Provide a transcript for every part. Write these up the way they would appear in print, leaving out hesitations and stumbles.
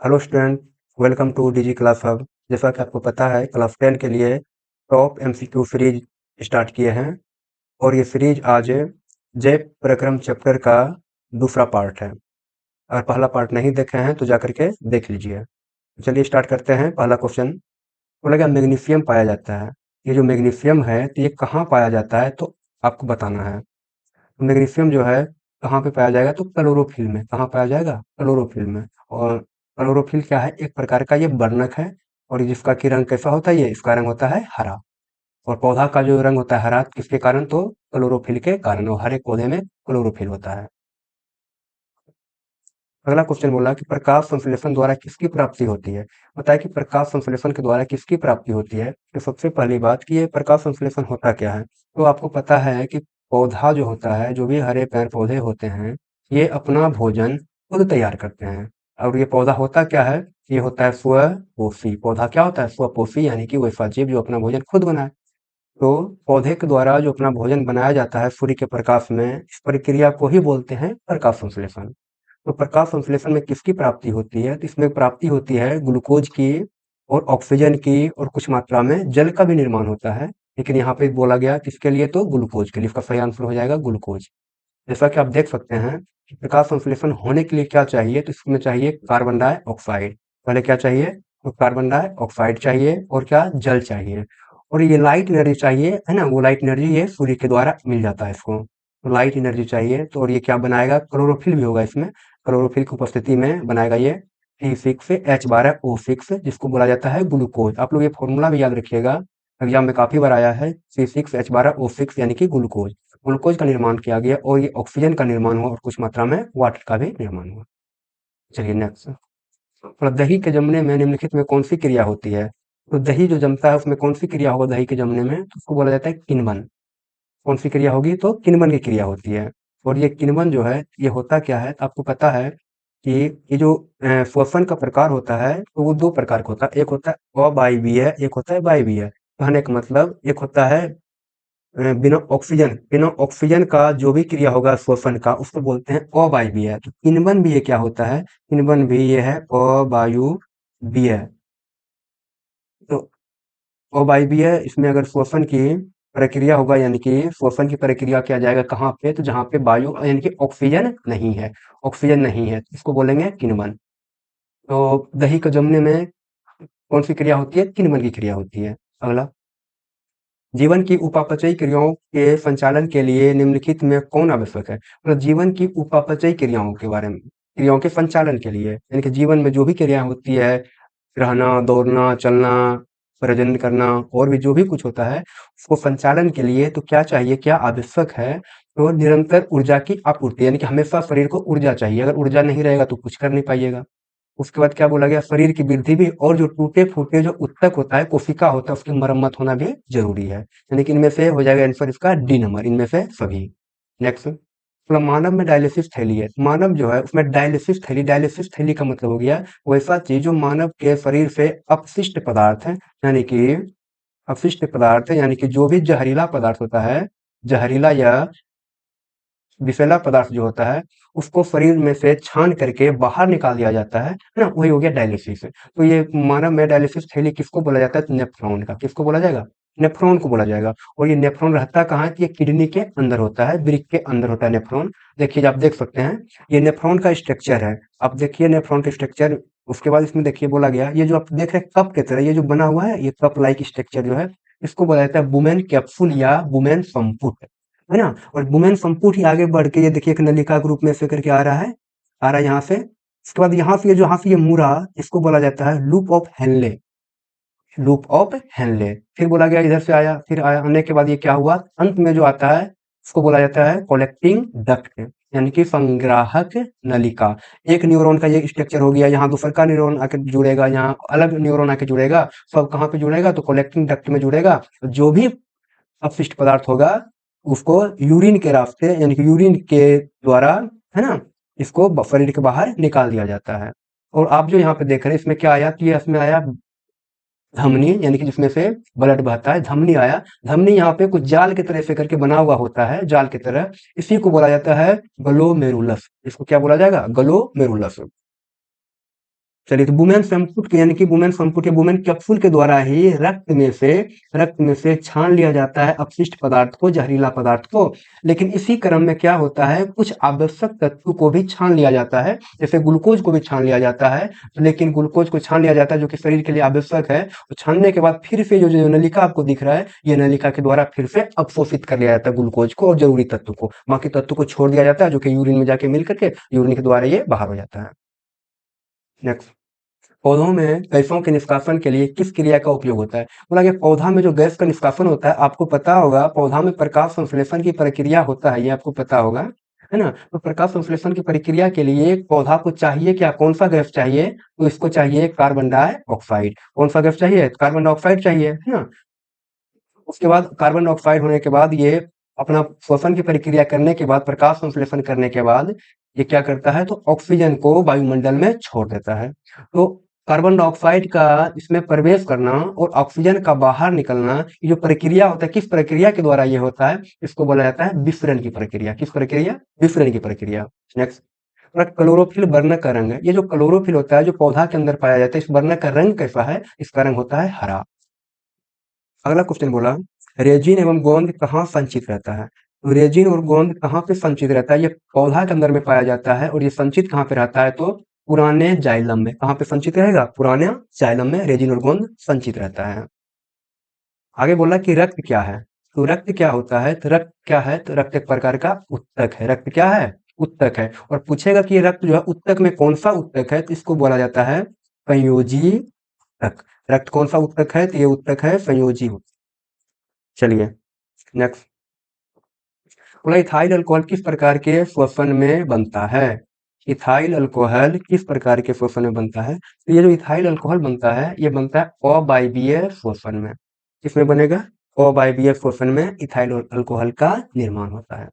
Hello student, welcome to DG class hub. जैसा कि आपको पता है, क्लास 10 के लिए टॉप एमसीक्यू सीरीज स्टार्ट किए हैं और ये सीरीज आज जय प्रक्रम चैप्टर का दूसरा पार्ट है। अगर पहला पार्ट नहीं देखे हैं तो जाकर के देख लीजिए। चलिए स्टार्ट करते हैं। पहला क्वेश्चन बोलेगा मैग्नीशियम पाया जाता है। ये जो मैग्नीशियम है तो ये कहाँ पाया जाता है, तो आपको बताना है। मैग्नीशियम जो है कहाँ पे पाया जाएगा, तो क्लोरोफिल में। कहाँ पाया जाएगा? क्लोरोफिल में। और क्लोरोफिल क्या है? एक प्रकार का ये वर्णक है और जिसका कि रंग कैसा होता है? ये इसका रंग होता है हरा। और पौधा का जो रंग होता है हरा, किसके कारण? तो क्लोरोफिल के कारण। और हर एक पौधे में क्लोरोफिल होता है। अगला क्वेश्चन बोला कि प्रकाश संश्लेषण द्वारा किसकी प्राप्ति होती है। बताया कि प्रकाश संश्लेषण के द्वारा किसकी प्राप्ति होती है। तो सबसे पहली बात कि ये प्रकाश संश्लेषण होता क्या है, तो आपको पता है कि पौधा जो होता है, जो भी हरे पेड़ पौधे होते हैं, ये अपना भोजन खुद तैयार करते हैं। और ये पौधा होता क्या है? ये होता है स्वपोषी। पौधा क्या होता है? स्वपोषी, यानी कि वैसा जीव जो अपना भोजन खुद बनाए। तो पौधे के द्वारा जो अपना भोजन बनाया जाता है सूर्य के प्रकाश में, इस प्रक्रिया को ही बोलते हैं प्रकाश संश्लेषण। तो प्रकाश संश्लेषण में किसकी प्राप्ति होती है? तो इसमें प्राप्ति होती है ग्लूकोज की और ऑक्सीजन की, और कुछ मात्रा में जल का भी निर्माण होता है। लेकिन यहाँ पे बोला गया किसके लिए? तो ग्लूकोज के लिए। इसका सही आंसर हो जाएगा ग्लूकोज। जैसा कि आप देख सकते हैं कि प्रकाश संश्लेषण होने के लिए क्या चाहिए, तो इसमें चाहिए कार्बन डाइऑक्साइड। पहले क्या चाहिए? तो कार्बन डाइऑक्साइड चाहिए और क्या? जल चाहिए। और ये लाइट एनर्जी चाहिए, है ना? वो लाइट एनर्जी ये सूर्य के द्वारा मिल जाता है इसको। तो लाइट एनर्जी चाहिए, तो और ये क्या बनाएगा? क्लोरोफिल भी होगा इसमें। क्लोरोफिल की उपस्थिति में बनाएगा ये C6H12O6, जिसको बोला जाता है ग्लूकोज। आप लोग ये फॉर्मूला भी याद रखिएगा, एग्जाम में काफी बार आया है। C6H12O6 यानी कि ग्लूकोज। ग्लूकोज का निर्माण किया गया और ये ऑक्सीजन का निर्माण हुआ और कुछ मात्रा में वाटर का भी निर्माण हुआ। चलिए नेक्स्ट। और दही के जमने में निम्नलिखित में कौन सी क्रिया होती है? तो दही जो जमता है उसमें कौन सी क्रिया होगा दही के जमने में? तो उसको बोला जाता है किण्वन। कौन सी क्रिया होगी? तो किण्वन की क्रिया होती है। और ये किण्वन जो है ये होता क्या है? तो आपको पता है कि ये जो श्वसन का प्रकार होता है, तो वो दो प्रकार का होता है। एक होता है अवायवीय, एक होता है वायवीय। कहने का मतलब, एक होता है बिना ऑक्सीजन का जो भी क्रिया होगा श्वसन का, उसको बोलते हैं अवायवीय। तो किण्वन भी ये क्या होता है? किण्वन भी ये है अवायवीय। तो अवायवीय, इसमें अगर श्वसन की प्रक्रिया होगा, यानी कि श्वसन की प्रक्रिया किया जाएगा कहाँ पे? तो जहाँ पे वायु यानी कि ऑक्सीजन नहीं है। ऑक्सीजन नहीं है, इसको बोलेंगे किण्वन। तो दही के जमने में कौन सी क्रिया होती है? किण्वन की क्रिया होती है। अगला, जीवन की उपापचयी क्रियाओं के संचालन के लिए निम्नलिखित में कौन आवश्यक है? मतलब जीवन की उपापचयी क्रियाओं के बारे में, क्रियाओं के संचालन के लिए, यानी कि जीवन में जो भी क्रिया होती है, रहना, दौड़ना, चलना, प्रजनन करना, और भी जो भी कुछ होता है, उसको संचालन के लिए तो क्या चाहिए, क्या आवश्यक है? तो निरंतर ऊर्जा की आपूर्ति, यानी कि हमेशा शरीर को ऊर्जा चाहिए। अगर ऊर्जा नहीं रहेगा तो कुछ कर नहीं पाइएगा। उसके बाद क्या बोला गया? शरीर की वृद्धि भी, और जो टूटे-फूटे जो ऊतक होता है, कोशिका होता है, उसकी मरम्मत होना भी ज़रूरी है। यानी कि इनमें से हो जाएगा आंसर इसका डी नंबर, इनमें से सभी। नेक्स्ट, मतलब मानव में डायलिसिस थैली है। मानव जो है उसमें डायलिसिस थैली का मतलब हो गया वैसा चीज़ जो मानव के शरीर से अपशिष्ट पदार्थ है, यानी कि यानी कि जो भी जहरीला पदार्थ होता है, जहरीला या विषैला पदार्थ जो होता है, उसको शरीर में से छान करके बाहर निकाल दिया जाता है ना? वही हो गया डायलिसिस। तो ये मानव में डायलिसिस थैली किसको बोला जाता है? तो नेफ्रॉन का। किसको बोला जाएगा? नेफ्रॉन को बोला जाएगा। और ये नेफ्रॉन रहता कहाँ है? तो ये किडनी के अंदर होता है, वृक्क के अंदर होता है नेफ्रॉन। देखिए, आप देख सकते हैं, ये नेफ्रॉन का स्ट्रक्चर है। आप देखिए नेफ्रॉन का स्ट्रक्चर। उसके बाद इसमें देखिए बोला गया, ये जो आप देख रहे हैं कप की तरह ये जो बना हुआ है, ये कप लाइक स्ट्रक्चर जो है, इसको बोला जाता है वुमेन कैप्सूल या वुमेन संपुट, है ना? और वुमेन संपुट ही आगे बढ़ के ये देखिए एक नलिका के रूप में ऐसे करके आ रहा है यहाँ से। उसके बाद यहाँ से ये जो यहाँ से ये मुड़ा, इसको बोला जाता है loop of Henle. Loop of Henle. फिर बोला गया इधर से आया, फिर आया, आने के बाद ये क्या हुआ? अंत में जो आता है उसको बोला जाता है कलेक्टिंग डक्ट, यानी कि संग्राहक नलिका। एक न्यूरॉन का ये स्ट्रक्चर हो गया, यहाँ दूसरा का न्यूरॉन आके जुड़ेगा, यहाँ अलग न्यूरॉन आके जुड़ेगा। सब कहाँ पे जुड़ेगा? तो कलेक्टिंग डक्ट में जुड़ेगा। जो भी अपशिष्ट पदार्थ होगा उसको यूरिन के रास्ते, यानी कि यूरिन के द्वारा, है ना, इसको शरीर के बाहर निकाल दिया जाता है। और आप जो यहाँ पे देख रहे हैं इसमें क्या आया? कि इसमें आया धमनी, यानी कि जिसमें से ब्लड बहता है, धमनी आया। धमनी यहाँ पे कुछ जाल की तरह से करके बना हुआ होता है, जाल की तरह। इसी को बोला जाता है ग्लोमेरुलस। इसको क्या बोला जाएगा? ग्लोमेरुलस। चलिए, तो वुमेन संपुट यानी कि वुमेन संपुट या वुमेन कैप्सूल के द्वारा ही रक्त में से छान लिया जाता है अपशिष्ट पदार्थ को, जहरीला पदार्थ को। लेकिन इसी क्रम में क्या होता है, कुछ आवश्यक तत्व को भी छान लिया जाता है, जैसे ग्लूकोज को भी छान लिया जाता है। लेकिन ग्लूकोज को छान लिया जाता है जो कि शरीर के लिए आवश्यक है, तो छानने के बाद फिर से जो नलिका आपको दिख रहा है, ये नलिका के द्वारा फिर से अवशोषित कर लिया जाता है ग्लूकोज को और जरूरी तत्व को, बाकी तत्व को छोड़ दिया जाता है, जो कि यूरिन में जाके मिल करके यूरिन के द्वारा ये बाहर हो जाता है। नेक्स्ट, पौधों में गैसों के निष्कासन के लिए किस क्रिया का उपयोग होता है? बोला कि पौधा में जो गैस का निष्कासन होता है, आपको पता होगा पौधा में प्रकाश संश्लेषण की प्रक्रिया होता है, ये आपको पता होगा, है ना? तो प्रकाश संश्लेषण की प्रक्रिया के लिए पौधा को चाहिए क्या, कौन सा गैस चाहिए? तो इसको चाहिए कार्बन डाइऑक्साइड। कौन सा गैस चाहिए? कार्बन डाइऑक्साइड चाहिए, है ना? उसके बाद कार्बन डाइऑक्साइड होने के बाद ये अपना श्वसन की प्रक्रिया करने के बाद, प्रकाश संश्लेषण करने के बाद ये क्या करता है, तो ऑक्सीजन को वायुमंडल में छोड़ देता है। तो कार्बन डाइऑक्साइड का इसमें प्रवेश करना और ऑक्सीजन का बाहर निकलना, ये जो प्रक्रिया होता है, किस प्रक्रिया के द्वारा ये होता है? इसको बोला जाता है विसरण की प्रक्रिया। किस प्रक्रिया? विसरण की प्रक्रिया। नेक्स्ट, क्लोरोफिल वर्णक का रंग है। ये जो क्लोरोफिल होता है, जो पौधा के अंदर पाया जाता है, इस वर्णक का रंग कैसा है? इसका रंग होता है हरा। अगला क्वेश्चन बोला, रेजिन एवं गोंद कहाँ संचित रहता है? तो रेजिन और गोंद कहाँ पे संचित रहता है? ये पौधा के अंदर में पाया जाता है और ये संचित कहाँ पे रहता है? तो पुराने जाइलम में। कहाँ पे संचित रहेगा? पुराने जाइलम में रेजिन और गोंद संचित रहता है। आगे बोला कि रक्त क्या है? तो रक्त क्या होता है? तो रक्त क्या है? तो रक्त एक प्रकार का उत्तक है। रक्त क्या है? उत्तक है। और पूछेगा कि ये रक्त जो है उत्तक में कौन सा उत्तक है, तो इसको बोला जाता है संयोजी उत्तक। रक्त कौन सा उत्तक है? तो ये उत्तक है संयोजी उत्तक। चलिए, नेक्स्ट, बोला इथाइल अल्कोहल किस प्रकार के श्वसन में बनता है? इथाइल अल्कोहल किस प्रकार के श्वसन में बनता है? तो ये जो इथाइल अल्कोहल बनता है, ये बनता है अवायवीय श्वसन में। किसमें बनेगा? अवायवीय श्वसन में इथाइल अल्कोहल का निर्माण होता है।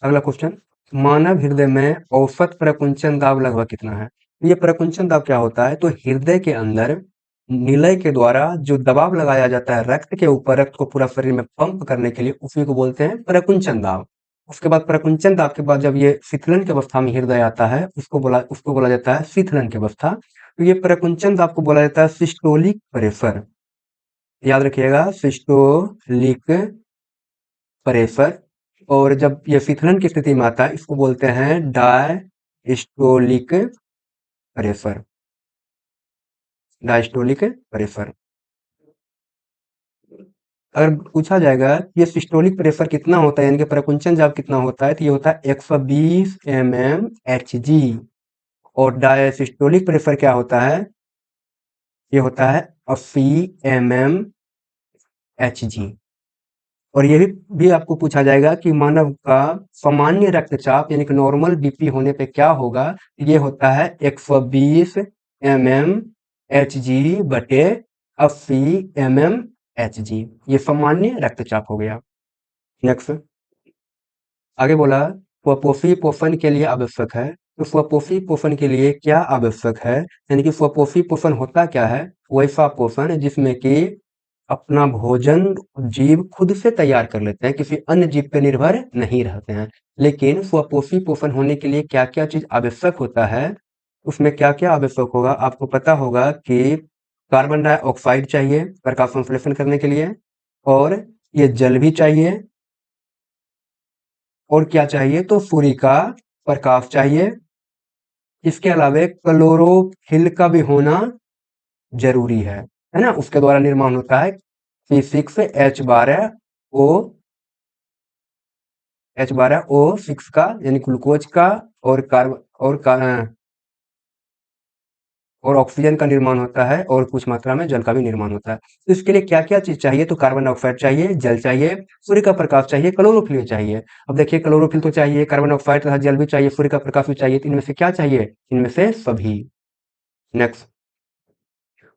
अगला क्वेश्चन, मानव हृदय में औसत प्रकुंचन दाब लगभग कितना है? ये प्रकुंचन दाब क्या होता है? तो हृदय के अंदर निलय के द्वारा जो दबाव लगाया जाता है रक्त के ऊपर, रक्त को पूरा शरीर में पंप करने के लिए, उसी को बोलते हैं प्रकुंचन दाब। उसके बाद प्रकुंचन दाब के बाद जब ये शीतलन की अवस्था में हृदय आता है, उसको बोला जाता है शीतलन की अवस्था। तो ये प्रकुंचन दाब को बोला जाता है सिस्टोलिक प्रेशर। याद रखिएगा, सिस्टोलिक प्रेशर। और जब ये शीतलन की स्थिति में आता है, इसको बोलते हैं डायस्टोलिक प्रेशर। Diastolic pressure. अगर पूछा जाएगा ये सिस्टोलिक प्रेशर कितना होता है, यानी कि प्रकुंचन दाब कितना होता है, तो ये होता है 120 mmHg। और डायसिस्टोलिक प्रेशर क्या होता है? ये होता है 80 mmHg। और ये भी आपको पूछा जाएगा कि मानव का सामान्य रक्तचाप यानी कि नॉर्मल बीपी होने पे क्या होगा? ये होता है 120 mmHg बटे 80 mmHg। ये सामान्य रक्तचाप हो गया। नेक्स्ट, आगे बोला स्वपोषी पोषण के लिए आवश्यक है। तो स्वपोषी पोषण के लिए क्या आवश्यक है, यानी कि स्वपोषी पोषण होता क्या है? वैसा पोषण जिसमें कि अपना भोजन जीव खुद से तैयार कर लेते हैं, किसी अन्य जीव पे निर्भर नहीं रहते हैं। लेकिन स्वपोषी पोषण होने के लिए क्या क्या चीज आवश्यक होता है? उसमें क्या क्या आवश्यक होगा? आपको पता होगा कि कार्बन डाइऑक्साइड चाहिए प्रकाश संश्लेषण करने के लिए, और ये जल भी चाहिए, और क्या चाहिए? तो सूर्य का प्रकाश चाहिए। इसके अलावा क्लोरोफिल का भी होना जरूरी है ना? उसके द्वारा निर्माण होता है C6H12O, H12O6 का, यानी ग्लूकोज का, और और ऑक्सीजन का निर्माण होता है, और कुछ मात्रा में जल का भी निर्माण होता है। तो इसके लिए क्या क्या चीज चाहिए? तो कार्बन डाइऑक्साइड चाहिए, जल चाहिए, सूर्य का प्रकाश चाहिए, क्लोरोफिल भी चाहिए। अब देखिए, क्लोरोफिल तो चाहिए, कार्बन डाइऑक्साइड तथा जल भी चाहिए, सूर्य का प्रकाश भी चाहिए, तो इनमें से क्या चाहिए? इनमें से सभी। नेक्स्ट,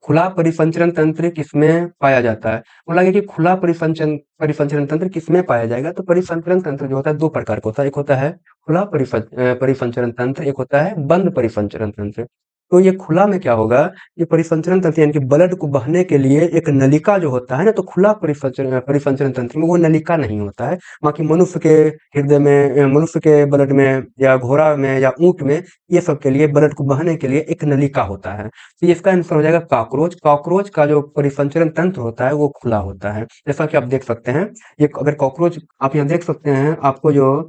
खुला परिसंचरण तंत्र किसमें पाया जाता है? बोला गया कि खुला परिसंचरण तंत्र किसमें पाया जाएगा? तो परिसंचरण तंत्र जो होता है दो प्रकार का होता है, एक होता है खुला परिसंचरण तंत्र, एक होता है बंद परिसंचरण तंत्र। तो ये खुला में क्या होगा, ये परिसंचरण तंत्र यानी कि ब्लड को बहने के लिए एक नलिका जो होता है ना, तो खुला परिसंचरण तंत्र में वो नलिका नहीं होता है। बाकी मनुष्य के हृदय में, मनुष्य के ब्लड में या घोड़ा में या ऊँट में, ये सब के लिए ब्लड को बहने के लिए एक नलिका होता है। तो इसका आंसर हो जाएगा कॉकरोच। कॉकरोच का जो परिसंचरण तंत्र होता है वो खुला होता है। जैसा कि आप देख सकते हैं, ये अगर कॉकरोच आप यहाँ देख सकते हैं, आपको जो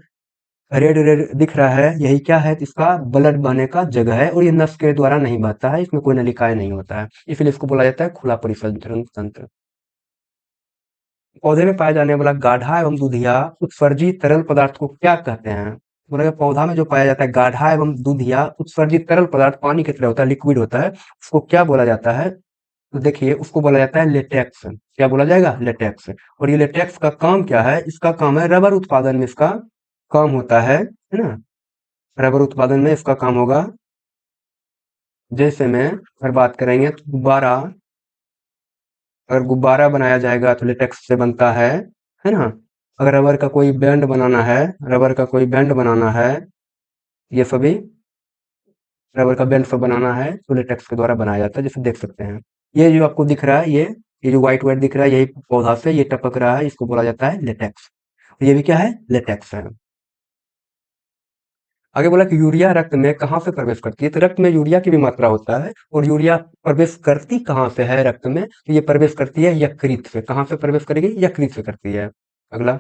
रेड रेड दिख रहा है, यही क्या है, इसका ब्लड बहने का जगह है और ये नस के द्वारा नहीं बहता है, इसमें कोई नलिकाएं नहीं होता है, इसलिए इसको बोला जाता है खुला परिसंचरण तंत्र। पौधे में पाया जाने वाला गाढ़ा एवं दूधिया उत्सर्जित तरल पदार्थ को क्या कहते हैं? बोला गया पौधा में जो पाया जाता है गाढ़ा एवं दूधिया उत्सर्जित तरल पदार्थ पानी की तरह होता है, लिक्विड होता है, उसको क्या बोला जाता है? तो देखिए उसको बोला जाता है लेटेक्स। क्या बोला जाएगा? लेटेक्स। और ये लेटेक्स का काम क्या है? इसका काम है रबर उत्पादन में इसका काम होता है ना? रबर उत्पादन में इसका काम होगा। जैसे में अगर बात करेंगे तो गुब्बारा, अगर गुब्बारा बनाया जाएगा तो लेटेक्स से बनता है ना? अगर रबर का कोई बैंड बनाना है, रबर का कोई बैंड बनाना है, ये सभी रबर का बैंड सब बनाना है तो लेटेक्स के द्वारा बनाया जाता है, जैसे देख सकते हैं। ये जो आपको दिख रहा है, ये जो व्हाइट व्हाइट दिख रहा है, यही पौधा से ये टपक रहा है, इसको बोला जाता है लेटेक्स। ये भी क्या है? लेटेक्स है। आगे बोला कि यूरिया रक्त में कहाँ से प्रवेश करती है, तो रक्त में यूरिया की भी मात्रा होता है और यूरिया प्रवेश करती कहाँ से है रक्त में, तो ये प्रवेश करती है यकृत से। कहाँ से प्रवेश करेगी? यकृत से करती है। अगला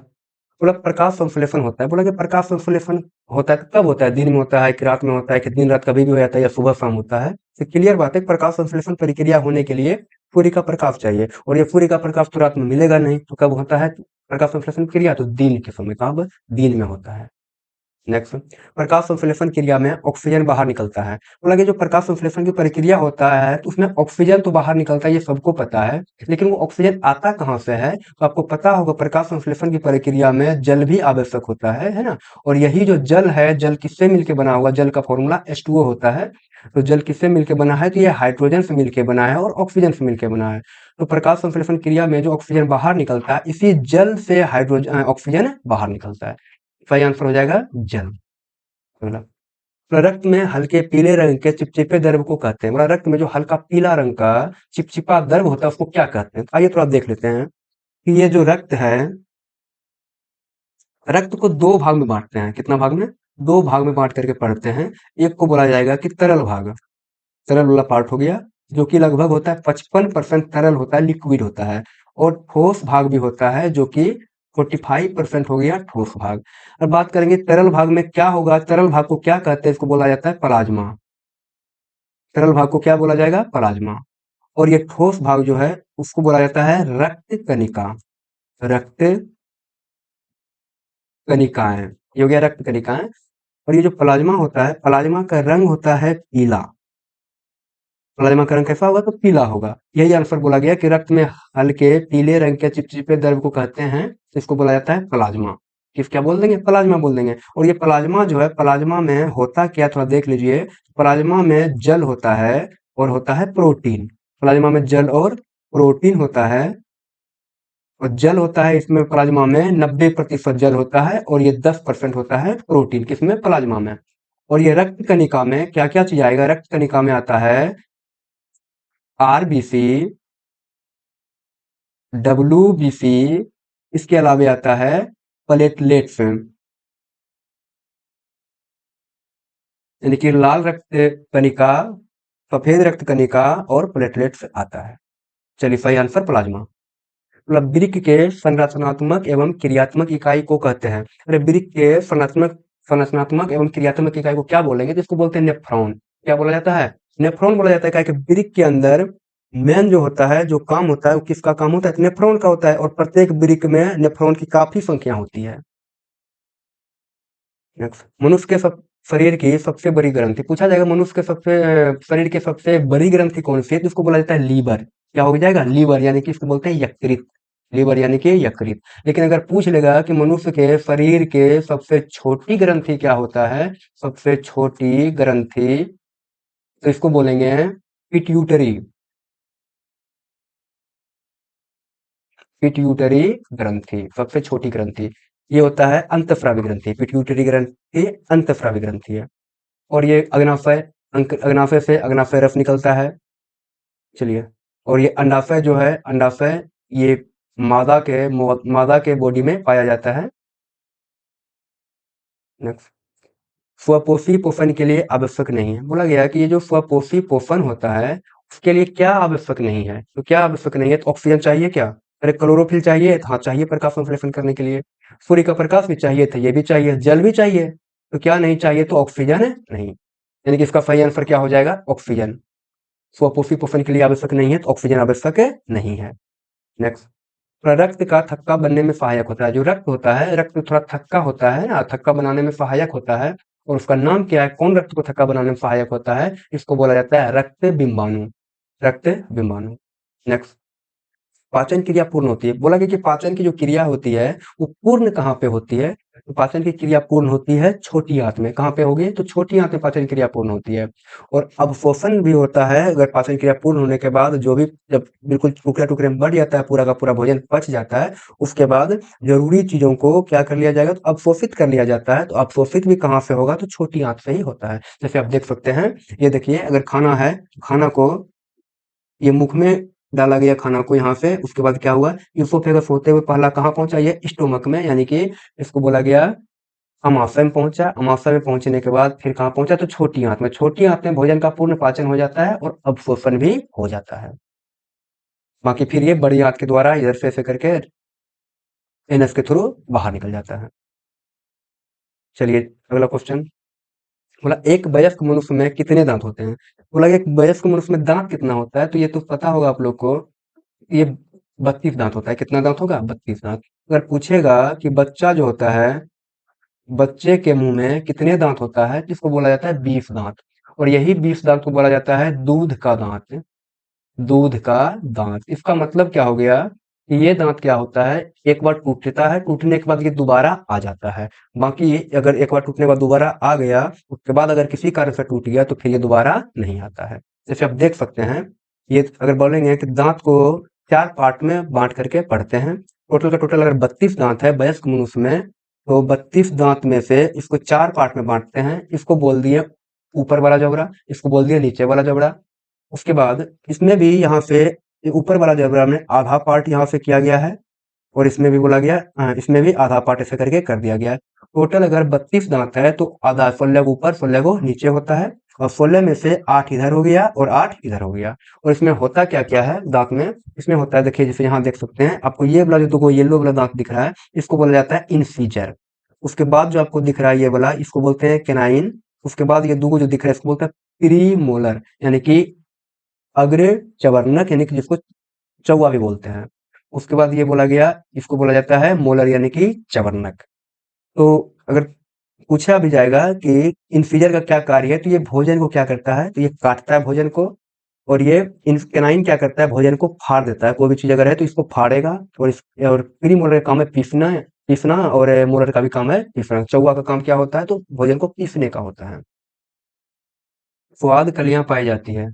बोला प्रकाश संश्लेषण होता है। बोला कि प्रकाश संश्लेषण होता है तो कब होता है? दिन में होता है कि रात में होता है कि दिन रात कभी भी हो जाता है या सुबह शाम होता है? तो क्लियर बात है, प्रकाश संश्लेषण प्रक्रिया होने के लिए सूर्य का प्रकाश चाहिए और ये सूर्य का प्रकाश तो रात में मिलेगा नहीं, तो कब होता है प्रकाश संश्लेषण क्रिया? तो दिन के समय, कब? दिन में होता है। नेक्स्ट, प्रकाश संश्लेषण क्रिया में ऑक्सीजन बाहर निकलता है। बोला कि जो प्रकाश संश्लेषण की प्रक्रिया होता है तो उसमें ऑक्सीजन तो बाहर निकलता है, ये सबको पता है, लेकिन वो ऑक्सीजन आता कहाँ से है? तो आपको पता होगा प्रकाश संश्लेषण की प्रक्रिया में जल भी आवश्यक होता है ना? और यही जो जल है, जल किससे मिलकर बना हुआ? जल का फॉर्मूला H2O होता है। तो जल किससे मिलकर बना है? तो ये हाइड्रोजन से मिलकर बना है और ऑक्सीजन से मिलकर बना है। तो प्रकाश संश्लेषण क्रिया में जो ऑक्सीजन बाहर निकलता है, इसी जल से हाइड्रोजन ऑक्सीजन बाहर निकलता है। सही आंसर हो जाएगा जल। अगला, रक्त में हल्के पीले रंग के चिपचिपे द्रव को कहते हैं। रक्त में जो हल्का पीला रंग का चिपचिपा द्रव होता है उसको क्या कहते हैं? तो आइए थोड़ा देख लेते हैं कि ये जो रक्त है, रक्त को दो भाग में बांटते हैं। कितना भाग में? दो भाग में बांट करके पढ़ते हैं। एक को बोला जाएगा कि तरल भाग, तरल वाला पार्ट हो गया, जो कि लगभग होता है 55% तरल होता है, लिक्विड होता है। और ठोस भाग भी होता है जो कि 45% हो गया ठोस भाग। अब बात करेंगे तरल भाग में क्या होगा, तरल भाग को क्या कहते हैं? इसको बोला जाता है प्लाज्मा। तरल भाग को क्या बोला जाएगा? प्लाज्मा। और ये ठोस भाग जो है उसको बोला जाता है रक्त कनिका। रक्त कनिकाएं, ये हो गया रक्त कनिकाएं। और ये जो प्लाज्मा होता है, प्लाज्मा का रंग होता है पीला। प्लाज्मा का रंग कैसा होगा? तो पीला होगा। यही आंसर बोला गया कि रक्त में हल्के पीले रंग के चिपचिपे द्रव को कहते हैं, इसको बोला जाता है प्लाज्मा। किस क्या बोल देंगे? प्लाज्मा बोल देंगे। और ये प्लाज्मा जो है, प्लाज्मा में होता क्या, थोड़ा देख लीजिए। प्लाज्मा में जल होता है और होता है प्रोटीन। प्लाज्मा में जल और प्रोटीन होता है। और जल होता है इसमें, प्लाज्मा में 90% जल होता है और ये 10% होता है प्रोटीन। किसमें? प्लाज्मा में। और ये रक्त कनिका में क्या क्या चीज आएगा? रक्त कनिका में आता है आरबीसी, डब्ल्यूबीसी, इसके अलावा आता है प्लेटलेट्स, यानी कि लाल रक्त कनिका, सफेद रक्त कनिका और प्लेटलेट्स आता है। चलिए सही आंसर प्लाज्मा। मतलब वृक्क के संरचनात्मक एवं क्रियात्मक इकाई को कहते हैं। अरे वृक्क के संरचनात्मक एवं क्रियात्मक इकाई को क्या बोलेंगे? जिसको बोलते हैं नेफ्रॉन। क्या बोला जाता है? नेफ्रॉन बोला जाता है। क्या कि वृक्क के अंदर मेन जो होता है, जो काम होता है, वो किसका काम होता है? तो नेफ्रॉन का होता है। और प्रत्येक वृक्क में नेफ्रॉन की काफी संख्या होती है। नेक्स्ट, मनुष्य के सब शरीर की सबसे बड़ी ग्रंथि पूछा जाएगा। मनुष्य के सबसे शरीर की सबसे बड़ी ग्रंथि कौन सी है? तो उसको बोला जाता है लीवर। क्या हो जाएगा? लीवर, यानी कि इसको बोलते हैं यकृत। लीवर यानी कि यकृत। लेकिन अगर पूछ लेगा कि मनुष्य के शरीर के सबसे छोटी ग्रंथि क्या होता है, सबसे छोटी ग्रंथि, तो इसको बोलेंगे पिट्यूटरी। पिट्यूटरी ग्रंथि सबसे छोटी ग्रंथि। ये होता है अंतःस्रावी ग्रंथि। पिट्यूटरी ग्रंथि अंतःस्रावी ग्रंथि है। और ये अग्नाशय अग्नाशय से अग्नाशय रस निकलता है। चलिए, और ये अंडाशय जो है, अंडाशय ये मादा के बॉडी में पाया जाता है। नेक्स्ट, स्वपोषी पोषण के लिए आवश्यक नहीं है। बोला गया है कि ये जो स्वपोषी पोषण होता है उसके लिए क्या आवश्यक नहीं है, तो क्या आवश्यक नहीं है, तो ऑक्सीजन चाहिए क्या, अरे क्लोरोफिल चाहिए, हाँ चाहिए प्रकाश संश्लेषण करने के लिए। सूर्य का प्रकाश भी चाहिए था, ये भी चाहिए, जल भी चाहिए, तो क्या नहीं चाहिए, तो ऑक्सीजन नहीं। यानी कि इसका सही आंसर क्या हो जाएगा, ऑक्सीजन। स्वपोषी पोषण के लिए आवश्यक नहीं है, तो ऑक्सीजन आवश्यक नहीं है। नेक्स्ट, रक्त का थक्का बनने में सहायक होता है। जो रक्त होता है, रक्त थोड़ा थक्का होता है ना, थक्का बनाने में सहायक होता है, और उसका नाम क्या है, कौन रक्त को थक्का बनाने में सहायक होता है, इसको बोला जाता है रक्त बिंबाणु। रक्त बिंबाणु। नेक्स्ट, पाचन क्रिया पूर्ण होती है। बोला गया कि पाचन की जो क्रिया होती है वो पूर्ण कहाँ पे होती है, तो पाचन की क्रिया पूर्ण होती है छोटी आंत में। कहाँ पे होगी, तो छोटी आंत में पाचन क्रिया पूर्ण होती है। और अवशोषण भी होता है, अगर पाचन क्रिया पूर्ण होने के बाद जो भी जब बिल्कुल टुकड़े टुकड़े में बढ़ जाता है, पूरा का पूरा भोजन पच जाता है, उसके बाद जरूरी चीजों को क्या कर लिया जाएगा, तो अवशोषित कर लिया जाता है। तो अवशोषित भी कहाँ से होगा, तो छोटी आंत से ही होता है। जैसे आप देख सकते हैं, ये देखिए, अगर खाना है, खाना को ये मुख में डाला गया, खाना को यहाँ से, उसके बाद क्या हुआ, ईसोफेगस होते हुए पहला कहाँ पहुंचा, ये स्टोमक में, यानी कि इसको बोला गया अमाशय में पहुंचा। अमाशय में पहुंचने के बाद फिर कहाँ पहुंचा, तो छोटी आंत में। छोटी आंत में भोजन का पूर्ण पाचन हो जाता है और अवशोषण भी हो जाता है। बाकी फिर ये बड़ी आंत के द्वारा इधर से ऐसे करके एनएस के थ्रू बाहर निकल जाता है। चलिए अगला क्वेश्चन। बोला एक वयस्क मनुष्य में कितने दांत होते हैं। बोला एक वयस्क मनुष्य में दांत कितना होता है, तो ये तो पता होगा आप लोग को, ये 32 दांत होता है। कितना दांत होगा, 32 दांत। अगर पूछेगा कि बच्चा जो होता है, बच्चे के मुंह में कितने दांत होता है, जिसको बोला जाता है 20 दांत। और यही 20 दांत को बोला जाता है दूध का दांत। दूध का दांत, इसका मतलब क्या हो गया कि ये दांत क्या होता है, एक बार टूटता है, टूटने के बाद ये दोबारा आ जाता है। बाकी अगर एक बार टूटने के बाद दोबारा आ गया, उसके बाद अगर किसी कारण से टूट गया, तो फिर ये दोबारा नहीं आता है। जैसे आप देख सकते हैं, ये अगर बोलेंगे कि दांत को 4 पार्ट में बांट करके पढ़ते हैं। टोटल का टोटल अगर 32 दांत है वयस्क मनुष्य में, तो 32 दांत में से इसको 4 पार्ट में बांटते हैं। इसको बोल दिए ऊपर वाला जबड़ा, इसको बोल दिया नीचे वाला जबड़ा। उसके बाद इसमें भी यहाँ से ये ऊपर वाला जबड़ा में आधा पार्ट यहाँ से किया गया है, और इसमें भी बोला गया, इसमें भी आधा पार्ट ऐसे करके कर दिया गया है। टोटल अगर 32 दांत है, तो आधा 16 को ऊपर 16 को नीचे होता है, और 16 में से 8 इधर हो गया और 8 इधर हो गया। और इसमें होता क्या क्या है दांत में, इसमें होता है, देखिए जैसे यहाँ देख सकते हैं, आपको ये वाला जो दो येलो वाला दांत दिख रहा है, इसको बोला जाता है इंसीजर। उसके बाद जो आपको दिख रहा है ये वाला, इसको बोलते हैं केनाइन। उसके बाद ये दो जो दिख रहा है, इसको बोलते हैं प्रीमोलर, यानी कि अग्र चवर्णक, यानी कि जिसको चौवा भी बोलते हैं। उसके बाद ये बोला गया, इसको बोला जाता है मोलर, यानी कि चवर्णक। तो अगर पूछा भी जाएगा कि इंसीजर का क्या कार्य है, तो ये भोजन को क्या करता है, तो ये काटता है भोजन को। और ये केनाइन क्या करता है, भोजन को फाड़ देता है। कोई भी चीज अगर है तो इसको फाड़ेगा। और प्री मोलर का काम है पीसना, पीसना, और मोलर का भी काम है पीसना। चौवा का काम क्या होता है, तो भोजन को पीसने का होता है। स्वाद कलियां पाई जाती है।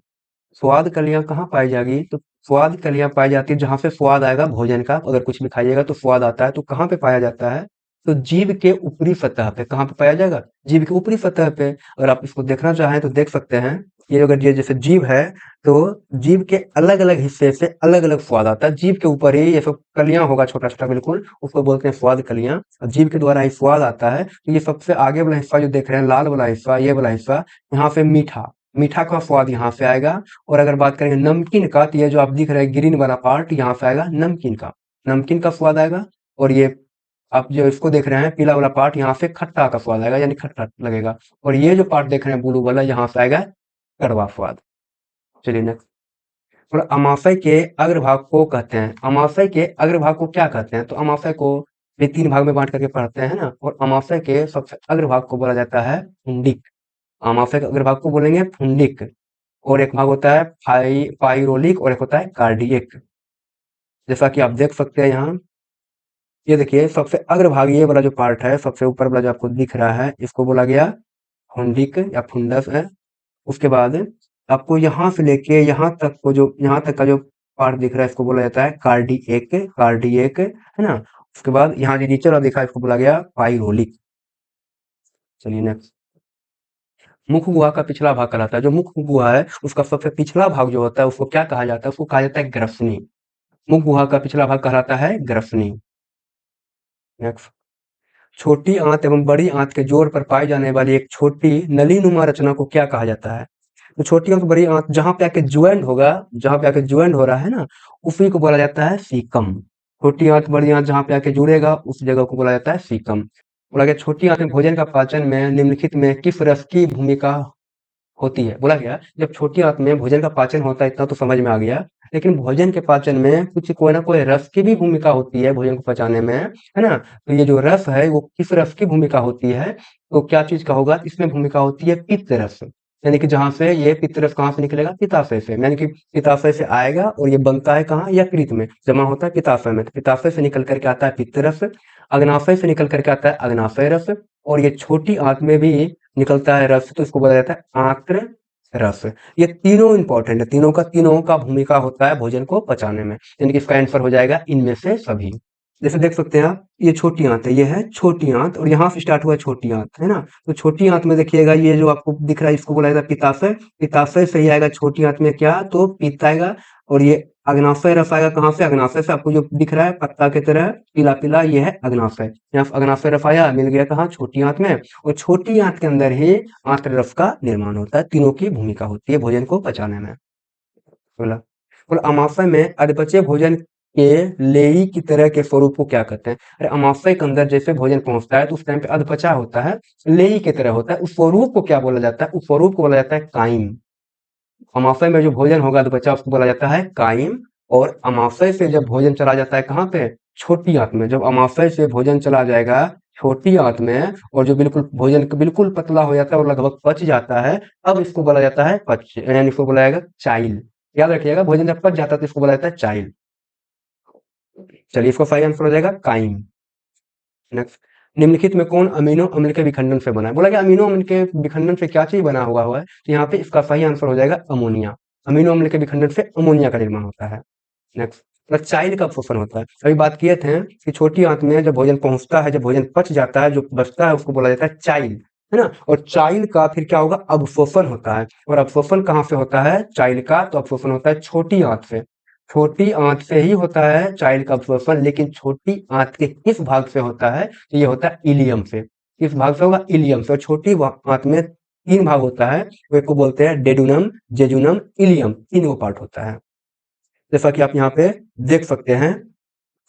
स्वाद कलियां कहाँ पाई जाएगी, तो स्वाद कलियां पाई जाती है जहां से स्वाद आएगा भोजन का। अगर कुछ भी खाइएगा तो स्वाद आता है, तो कहाँ पे पाया जाता है, तो जीभ के ऊपरी सतह पे। कहाँ पे पाया जाएगा, जीभ के ऊपरी सतह पे। अगर आप इसको देखना चाहें तो देख सकते हैं, ये अगर ये जैसे जीभ है, तो जीभ के अलग अलग हिस्से से अलग अलग स्वाद आता है। जीभ के ऊपर ही ये सब कलियां होगा, छोटा छोटा बिल्कुल, उसको बोलते हैं स्वाद कलियां। और जीभ के द्वारा ही स्वाद आता है। तो ये सबसे आगे वाला हिस्सा जो देख रहे हैं, लाल वाला हिस्सा, ये वाला हिस्सा, यहाँ पे मीठा, मीठा का स्वाद यहाँ से आएगा। और अगर बात करेंगे नमकीन का, तो ये जो आप दिख रहे हैं ग्रीन वाला पार्ट, यहाँ से आएगा नमकीन का, नमकीन का स्वाद आएगा। और ये आप जो इसको देख रहे हैं पीला वाला पार्ट, यहाँ से खट्टा का स्वाद आएगा, यानी खट्टा लगेगा। और ये जो पार्ट देख रहे हैं ब्लू वाला, यहाँ से आएगा कड़वा स्वाद। चलिए नेक्स्ट। और अमाशय के अग्रभाग को कहते हैं, अमाशय के अग्रभाग को क्या कहते हैं, तो अमाशय को ये 3 भाग में बांट करके पढ़ते हैं ना। और अमाशय के सबसे अग्रभाग को बोला जाता है फुंडिक। अमाशय के अग्रभाग को बोलेंगे फुंडिक। और एक भाग होता है पाइरोलिक, और एक होता है कार्डियक। जैसा कि आप देख सकते हैं यहाँ, ये देखिए सबसे अग्रभाग ये वाला जो पार्ट है, सबसे ऊपर वाला जो आपको दिख रहा है, इसको बोला गया फुंडिक या फुंडस है। उसके बाद आपको यहाँ से लेके यहाँ तक को, जो यहाँ तक का जो पार्ट दिख रहा है, इसको बोला जाता है कार्डिएक, कार्डिएक है ना। उसके बाद यहाँ जो नीचे वाला दिखा है, इसको बोला गया पाइरोलिक। चलिए नेक्स्ट। मुख गुहा का पिछला भाग कहलाता है। जो मुख गुहा है उसका सबसे पिछला भाग जो होता है उसको क्या कहा जाता है? उसको कहा जाता है ग्रसनी। मुख गुहा का पिछला भाग कहलाता है ग्रसनी। नेक्स्ट, छोटी आंत एवं बड़ी आंत के जोड़ पर पाई जाने वाली एक छोटी नलीनुमा रचना को क्या कहा जाता है? तो छोटी आंत बड़ी आंत जहां पे आके ज्वाइंट होगा, जहां पे आके ज्वाइंट हो रहा है ना, उसी को बोला जाता है सीकम। छोटी आंत बड़ी आंत जहां पे आके जुड़ेगा उस जगह को बोला जाता है सीकम। बोला गया छोटी आंत में भोजन का पाचन में निम्नलिखित में किस रस की भूमिका होती है? बोला गया जब छोटी आंत में भोजन का पाचन होता है इतना तो समझ में आ गया, लेकिन भोजन के पाचन में कुछ कोई ना कोई रस की भी भूमिका होती है भोजन को पचाने में, है ना? तो ये जो रस है वो किस रस की भूमिका होती है? तो क्या चीज का होगा? इसमें भूमिका होती है पित्त रस। यानी कि जहां से ये पित्त रस कहाँ से निकलेगा? पित्ताशय से। यानी कि पित्ताशय से आएगा और ये बनता है कहाँ? यकृत में जमा होता है पित्ताशय में। तो पित्ताशय से निकल करके आता है पित्त रस, अग्नाशय से निकल करके आता है अग्नाशय रस, और ये छोटी आंत में भी निकलता है रस, तो इसको बोला जाता है आंत्र रस। ये तीनों इंपॉर्टेंट है, तीनों का भूमिका होता है भोजन को पचाने में, यानी कि इसका आंसर हो जाएगा इनमें से सभी। जैसे देख सकते हैं आप, ये छोटी आंत है, ये है छोटी आंत, और यहाँ से स्टार्ट हुआ है छोटी आंत, है ना? तो छोटी आंत में देखिएगा ये जो आपको दिख रहा है इसको बोला जाता है पित्ताशय। पित्ताशय से ही आएगा छोटी आंत में क्या? तो पित्त आएगा, और ये अग्नाशय रस आएगा कहाँ से? अग्नाशय से। आपको जो दिख रहा है पत्ता की तरह पीला पीला, ये है अग्नाशय। यहाँ अग्नाशय रस आया, मिल गया कहाँ? छोटी आंत में, और छोटी आंत के अंदर ही आंत्र रस का निर्माण होता है। तीनों की भूमिका होती है भोजन को पचाने में। बोला बोला अमाशय में अधपचे भोजन के लेई की तरह के स्वरूप को क्या कहते हैं? अरे अमाशय के अंदर जैसे भोजन पहुंचता है तो उस टाइम पे अधपचा होता है, लेई की तरह होता है, उस स्वरूप को क्या बोला जाता है? उस स्वरूप को बोला जाता है काइम। अमाशय में जो भोजन होगा अधपचा उसको बोला जाता है काइम। और अमाशय से जब भोजन चला जाता है कहाँ पे? छोटी आंत में। जब अमाशय से भोजन चला जाएगा छोटी आंत में और जो बिल्कुल भोजन बिल्कुल पतला हो जाता है और लगभग पच जाता है, अब इसको बोला जाता है पच, यानी इसको बोला जाएगा चाइल। याद रखिएगा भोजन जब पच जाता है तो इसको बोला जाता है चाइल। चलिए इसका सही आंसर हो जाएगा काइम। नेक्स्ट, निम्नलिखित में कौन अमीनो अम्ल के विखंडन से बना है? बोला गया अमीनो अम्ल के विखंडन से क्या चीज बना हुआ है? तो यहाँ पे इसका सही आंसर हो जाएगा अमोनिया। अमीनो अम्ल के विखंडन से अमोनिया का निर्माण होता है। नेक्स्ट, चाइल्ड का अवशोषण होता है। अभी बात किए थे कि छोटी आंत में जब भोजन पहुंचता है, जब भोजन पच जाता है, जो बचता है उसको बोला जाता है चाइल्ड, है ना? और चाइल्ड का फिर क्या होगा? अवशोषण होता है। और अवशोषण कहाँ से होता है चाइल्ड का? तो अवशोषण होता है छोटी आंत से। छोटी आंत से ही होता है चाइल्ड का अवशोषण, लेकिन छोटी आंत के किस भाग से होता है? तो ये होता है इलियम से। किस भाग से होगा? इलियम से। और छोटी आंत में तीन भाग होता है, एक को बोलते हैं डेडुनम, जेजुनम, इलियम, तीनों पार्ट होता है। जैसा कि आप यहाँ पे देख सकते हैं,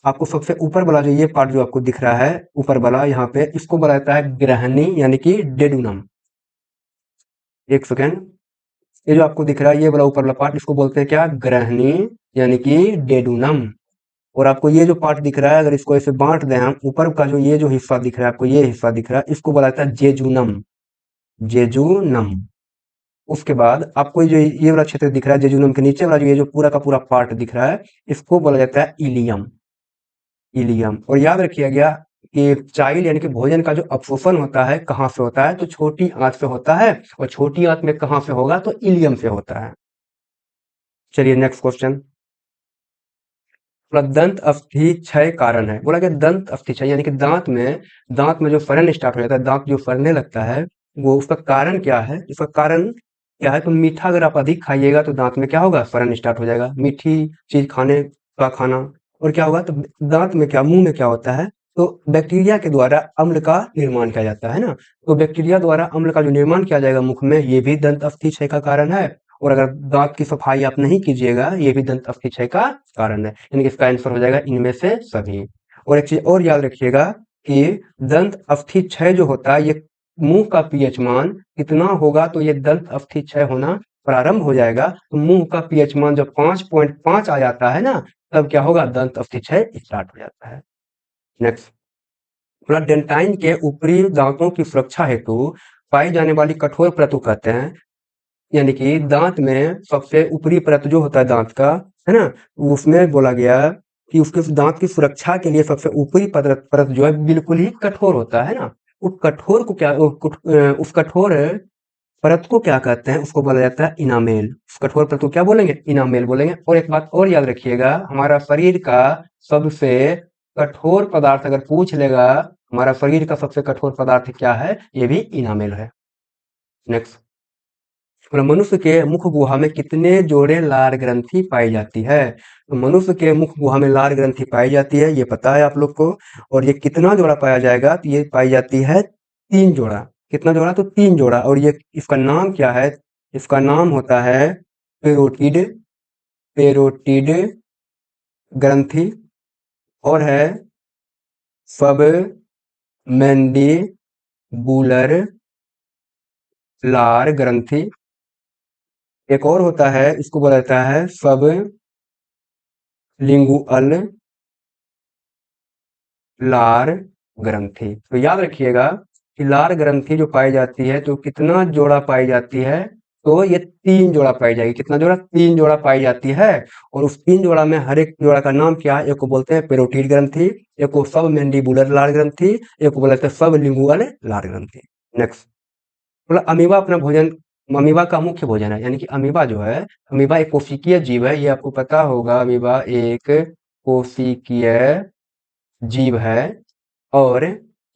आपको सबसे ऊपर वाला जो ये पार्ट जो आपको दिख रहा है ऊपर वाला, यहाँ पे इसको बोला जाता है ग्रहणी यानी कि डेडुनम। एक सेकेंड, ये जो आपको दिख रहा है ये वाला ऊपर वाला पार्ट इसको बोलते हैं क्या? ग्रहणी यानी कि डेडुनम। और आपको ये जो पार्ट दिख रहा है अगर इसको ऐसे बांट दें हम, ऊपर का जो ये जो हिस्सा दिख रहा है आपको, ये हिस्सा दिख रहा है, इसको बोला जाता है जेजुनम। जेजुनम। उसके बाद आपको ये वाला क्षेत्र दिख रहा है जेजुनम के नीचे वाला जो ये जो पूरा का पूरा पार्ट दिख रहा है, इसको बोला जाता है इलियम। इलियम। और याद रखिए गया कि चाइल्ड यानी कि भोजन का जो अपशोषण होता है कहाँ से होता है? तो छोटी आंत से होता है। और छोटी आंत में कहाँ से होगा? तो इलियम से होता है। चलिए नेक्स्ट क्वेश्चन, दंत अस्थि क्षय कारण है। बोला गया दंत अस्थि क्षय यानी कि दांत में जो फरन स्टार्ट हो जाता है, दांत जो फरने लगता है, वो उसका कारण क्या है? इसका कारण क्या है? तो मीठा अगर आप अधिक खाइएगा तो दांत में क्या होगा? फरन स्टार्ट हो जाएगा। मीठी चीज खाने का खाना, और क्या होगा? तो दांत में क्या, मुंह में क्या होता है? तो बैक्टीरिया के द्वारा अम्ल का निर्माण किया जाता है ना। तो बैक्टीरिया द्वारा अम्ल का जो निर्माण किया जाएगा मुख में, ये भी दंत अस्थि क्षय का कारण है। और अगर दांत की सफाई आप नहीं कीजिएगा, ये भी दंत अस्थि क्षय का कारण है। यानी कि इसका आंसर हो जाएगा इनमें से सभी। और एक चीज और याद रखिएगा कि दंत अस्थि क्षय जो होता है, ये मुंह का पीएच मान कितना होगा तो ये दंत अस्थि क्षय होना प्रारंभ हो जाएगा। तो मुंह का पीएच मान जब 5.5 आ जाता है ना, तब क्या होगा? दंत अस्थि क्षय स्टार्ट हो जाता है। नेक्स्ट, डेंटाइन के ऊपरी दांतों की सुरक्षा हेतु पाई जाने वाली कठोर परत को कहते हैं। यानी कि दांत में सबसे ऊपरी परत जो होता है दांत का, है ना, उसमें बोला गया कि उसके दांत की सुरक्षा के लिए सबसे ऊपरी परत परत जो है बिल्कुल ही कठोर होता है ना। उस कठोर को क्या उस कठोर परत को क्या कहते हैं? उसको बोला जाता है इनामेल। उस कठोर परत को क्या बोलेंगे? इनामेल बोलेंगे। और एक बात और याद रखिएगा, हमारा शरीर का सबसे कठोर पदार्थ अगर पूछ लेगा, हमारा शरीर का सबसे कठोर पदार्थ क्या है? ये भी इनामेल है। नेक्स्ट, बोला मनुष्य के मुख गुहा में कितने जोड़े लार ग्रंथि पाई जाती है? तो मनुष्य के मुख गुहा में लार ग्रंथि पाई जाती है, ये पता है आप लोग को। और ये कितना जोड़ा पाया जाएगा? तो ये पाई जाती है 3 जोड़ा। कितना जोड़ा? तो 3 जोड़ा। और ये इसका नाम क्या है? इसका नाम होता है पेरोटिड, पेरोटिड ग्रंथि, और है सब मैंडिबुलर लार ग्रंथि। एक और होता है, इसको बोला जाता है सब लिंगुअल लार ग्रंथि। तो याद रखिएगा कि लार ग्रंथि जो पाई जाती है तो कितना जोड़ा पाई जाती है? तो ये 3 जोड़ा पाई जाएगी। कितना जोड़ा? 3 जोड़ा पाई जाती है। और उस 3 जोड़ा में हर एक जोड़ा का नाम क्या है? एक को बोलते हैं पेरोटिड ग्रंथि, एक को सब मैंडिबुलर लार ग्रंथि, एक को बोला जाता है सब लिंगुअल लार ग्रंथि। नेक्स्ट, बोला अमीबा अपना भोजन, अमीबा का मुख्य भोजन है, यानी कि अमीबा जो है, अमीबा एक कोशिकीय जीव है, ये आपको पता होगा। अमीबा एक कोशिकीय जीव है। और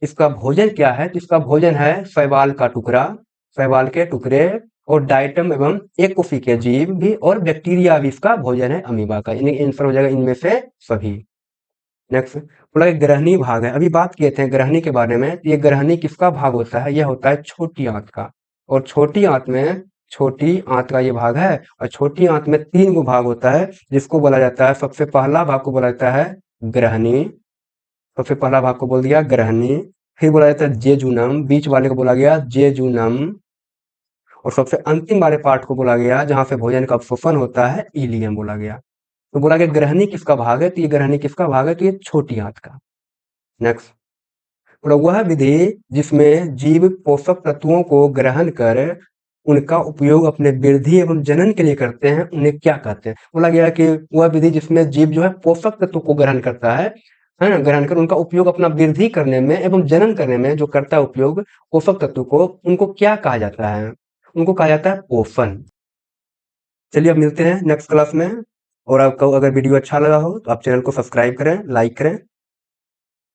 इसका भोजन क्या है? तो इसका भोजन है शैवाल का टुकड़ा, शैवाल के टुकड़े, और डाइटम एवं एक कोशिकीय जीव भी, और बैक्टीरिया भी इसका भोजन है अमीबा का। यानी आंसर हो जाएगा इनमें से सभी। नेक्स्ट, बोला ग्रहणी भाग है। अभी बात किए थे ग्रहणी के बारे में। ये ग्रहणी किसका भाग होता है? यह होता है छोटी आंत का। और छोटी आंत में, छोटी आंत का ये भाग है। और छोटी आंत में 3 गो भाग होता है, जिसको बोला जाता है, सबसे पहला भाग को बोला जाता है ग्रहणी। सबसे पहला भाग को बोल दिया ग्रहणी। फिर बोला जाता है जेजुनम, बीच वाले को बोला गया जेजुनम। और सबसे अंतिम वाले पार्ट को बोला गया जहां से भोजन का अवशोषण होता है, इलियम बोला गया। तो बोला गया ग्रहणी किसका भाग है? तो ये ग्रहणी किसका भाग है? तो ये छोटी आंत का। नेक्स्ट, बोला वह विधि जिसमें जीव पोषक तत्वों को ग्रहण कर उनका उपयोग अपने वृद्धि एवं जनन के लिए करते हैं, उन्हें क्या कहते हैं? बोला गया कि वह विधि जिसमें जीव जो है पोषक तत्व को ग्रहण करता है ना, ग्रहण कर उनका उपयोग अपना वृद्धि करने में एवं जनन करने में जो करता है उपयोग पोषक तत्व को, उनको क्या कहा जाता है? उनको कहा जाता है पोषण। चलिए अब मिलते हैं नेक्स्ट क्लास में। और आपको अगर वीडियो अच्छा लगा हो तो आप चैनल को सब्सक्राइब करें, लाइक करें।